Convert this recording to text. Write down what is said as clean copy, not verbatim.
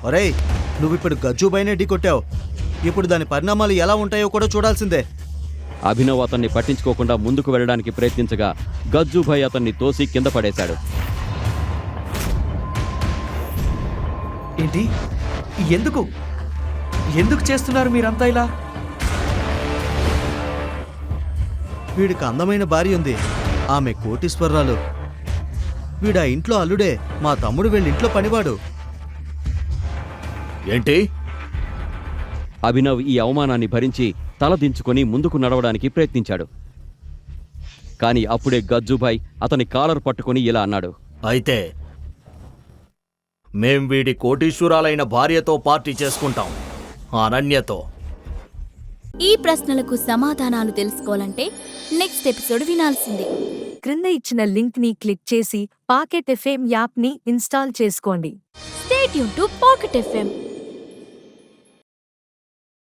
ఒరేయ్, నువ్విప్పుడు గజ్జుబైనే ఢీకొట్టావు. ఇప్పుడు దాని పరిణామాలు ఎలా ఉంటాయో కూడా చూడాల్సిందే. అభినవ్ అతన్ని పట్టించుకోకుండా ముందుకు వెళ్ళడానికి ప్రయత్నించగా గజ్జుభాయ్ అతన్ని తోసి కింద పడేశాడు. ఏంటి? ఎందుకు ఎందుకు చేస్తున్నారు మీరంతా ఇలా? వీడికి అందమైన భార్య ఉంది, ఆమె కోటీశ్వరరాలు. వీడా ఇంట్లో అల్లుడే, మా తమ్ముడు వీళ్ళింట్లో పనివాడు. ఏంటి? అభినవ్ ఈ అవమానాన్ని భరించి తల దించుకొని ముందుకు నడవడానికి ప్రయత్నించాడు. కాని అప్పుడే గజ్జుభాయ్ అతని కాలర్ పట్టుకుని ఇలా అన్నాడు. అయితే మేం వీడి కోటీశ్వరాలైన భార్యతో పార్టీ చేసుకుంటాం, అనన్యతో. ఈ ప్రశ్నలకు సమాధానాలు తెలుసుకోవాలంటే నెక్స్ట్ ఎపిసోడ్ వినాల్సిందే. క్రింద ఇచ్చిన లింక్ ని క్లిక్ చేసి పాకెట్ ఎఫ్ఎం యాప్ ని ఇన్స్టాల్ చేసుకోండి. Stay tune to pocket FM.